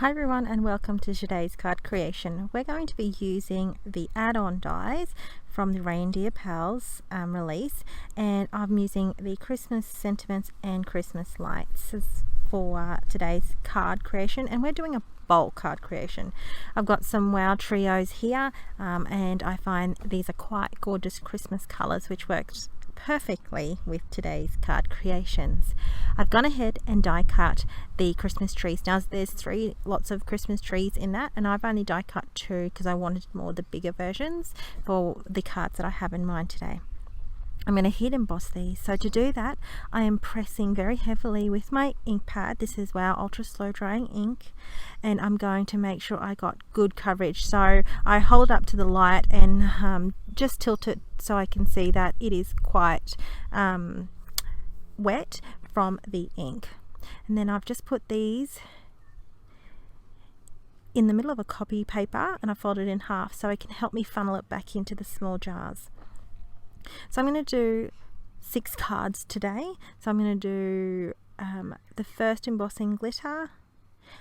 Hi everyone and welcome to today's card creation. We're going to be using the add-on dies from the Reindeer Pals release, and I'm using the Christmas sentiments and Christmas lights for today's card creation, and we're doing a bulk card creation. I've got some Wow Trios here and I find these are quite gorgeous Christmas colors which works perfectly with today's card creations. I've gone ahead and die cut the Christmas trees. Now there's lots of Christmas trees in that, and I've only die cut 2 because I wanted more the bigger versions for the cards that I have in mind today. I'm going to heat emboss these. So to do that, I am pressing very heavily with my ink pad. This is Wow Ultra Slow Drying ink, and I'm going to make sure I got good coverage. So I hold up to the light and just tilt it so I can see that it is quite wet from the ink. And then I've just put these in the middle of a copy paper and I folded it in half so it can help me funnel it back into the small jars. So I'm going to do 6 cards today. So I'm going to do the first embossing glitter,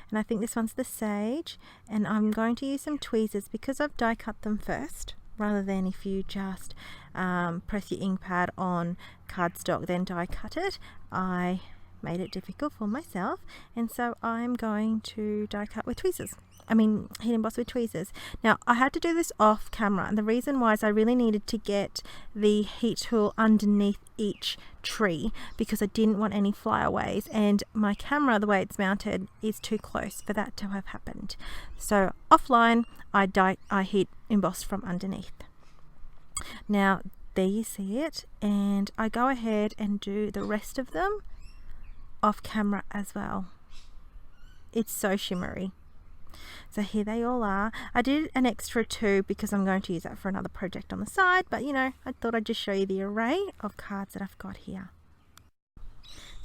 and I think this one's the sage, and I'm going to use some tweezers because I've die cut them first, rather than if you just press your ink pad on cardstock then die cut it. I made it difficult for myself, and so I'm going to die cut with tweezers. Heat emboss with tweezers. Now I had to do this off camera, and the reason why is I really needed to get the heat tool underneath each tree because I didn't want any flyaways, and my camera, the way it's mounted, is too close for that to have happened. So offline I heat embossed from underneath. Now there you see it, and I go ahead and do the rest of them off camera as well. It's so shimmery. So here they all are. I did an extra 2 because I'm going to use that for another project on the side, but you know, I thought I'd just show you the array of cards that I've got here.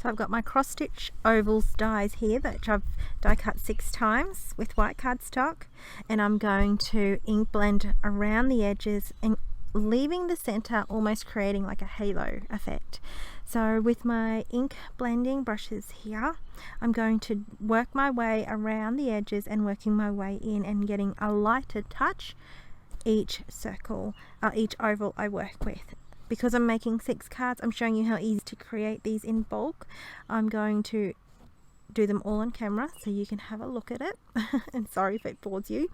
So I've got my cross stitch ovals dies here that I've die cut 6 times with white cardstock, and I'm going to ink blend around the edges and leaving the center almost creating like a halo effect. So with my ink blending brushes here, I'm going to work my way around the edges and working my way in and getting a lighter touch each circle, each oval I work with. Because I'm making 6 cards, I'm showing you how easy to create these in bulk. I'm going to do them all on camera so you can have a look at it and sorry if it bores you,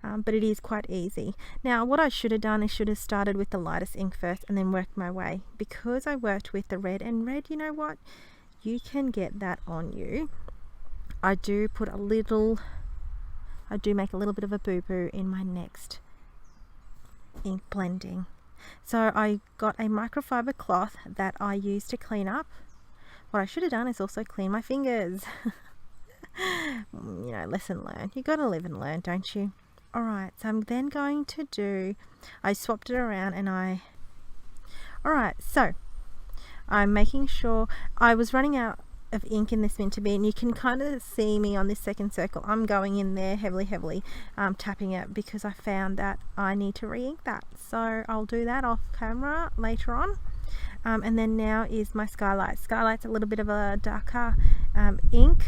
but it is quite easy. Now what I should have done is should have started with the lightest ink first and then worked my way. Because I worked with the red, and red, you know what, you can get that on you. I do make a little bit of a boo-boo in my next ink blending. So I got a microfiber cloth that I use to clean up. What I should have done is also clean my fingers. You know, lesson learned. You got to live and learn, don't you? Alright, so I'm then going to do, I swapped it around and alright, so I'm making sure, I was running out of ink in this meant to be, and you can kind of see me on this second circle. I'm going in there heavily tapping it because I found that I need to re-ink that. So I'll do that off camera later on. And then now is my Skylight. Skylight's a little bit of a darker ink,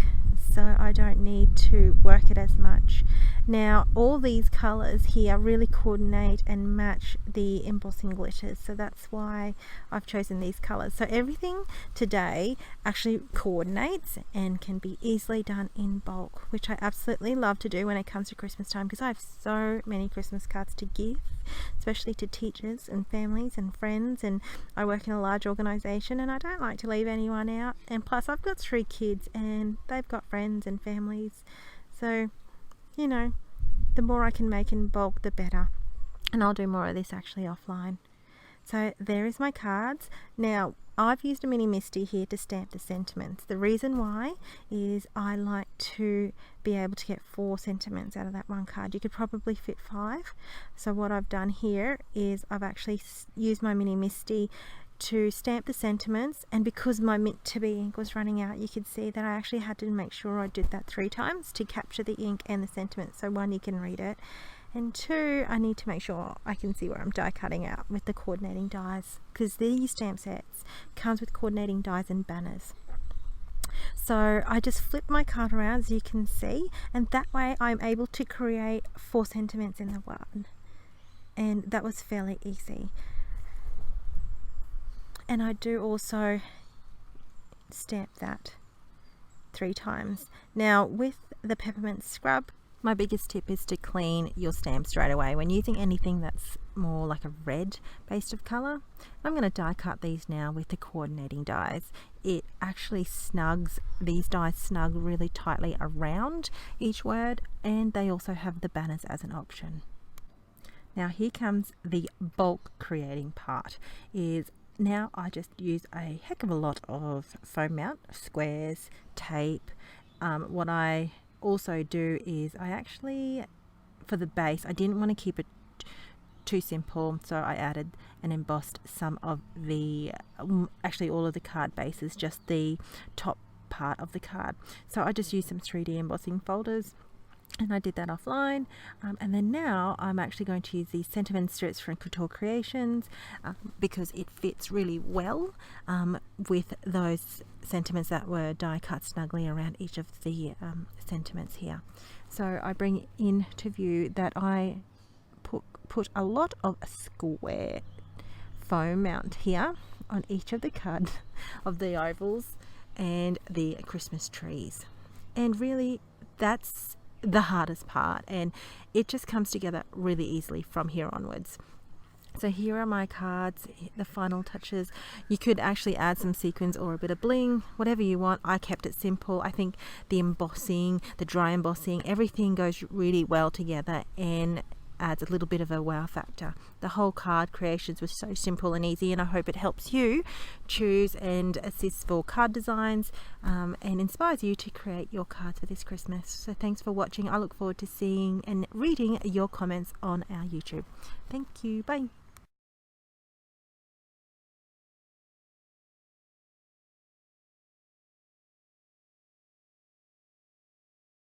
so I don't need to work it as much. Now all these colors here really coordinate and match the embossing glitters, so that's why I've chosen these colors. So everything today actually coordinates and can be easily done in bulk, which I absolutely love to do when it comes to Christmas time, because I have so many Christmas cards to give, especially to teachers and families and friends, and I work in a large organization and I don't like to leave anyone out, and plus I've got 3 kids and they've got friends and families, so you know, the more I can make in bulk the better. And I'll do more of this actually offline. So there is my cards. Now I've used a mini Misty here to stamp the sentiments. The reason why is I like to be able to get 4 sentiments out of that one card. You could probably fit 5. So what I've done here is I've actually used my mini Misty to stamp the sentiments, and because my mint to be ink was running out, you could see that I actually had to make sure I did that 3 times to capture the ink and the sentiments. So 1, you can read it, and 2, I need to make sure I can see where I'm die cutting out with the coordinating dies, because these stamp sets comes with coordinating dies and banners. So I just flip my card around, as you can see, and that way I'm able to create 4 sentiments in the one, and that was fairly easy. And I do also stamp that 3 times. Now with the peppermint scrub, my biggest tip is to clean your stamp straight away when using anything that's more like a red based of colour. I'm going to die cut these now with the coordinating dies. It actually snugs, these dies snug really tightly around each word, and they also have the banners as an option. Now here comes the bulk creating part. Now I just use a heck of a lot of foam mount, squares, tape. What I also do is I actually, for the base, I didn't want to keep it too simple, so I added and embossed some of the, actually all of the card bases, just the top part of the card. So I just used some 3D embossing folders, and I did that offline, and then now I'm actually going to use these sentiment strips from Couture Creations because it fits really well with those sentiments that were die cut snugly around each of the sentiments here. So I bring into view that I put a lot of square foam mount here on each of the cards of the ovals and the Christmas trees, and really that's the hardest part, and it just comes together really easily from here onwards. So here are my cards, the final touches. You could actually add some sequins or a bit of bling, whatever you want. I kept it simple. I think the embossing, the dry embossing, everything goes really well together and adds a little bit of a wow factor. The whole card creations was so simple and easy, and I hope it helps you choose and assists for card designs and inspires you to create your cards for this Christmas. So thanks for watching. I look forward to seeing and reading your comments on our YouTube. Thank you. Bye.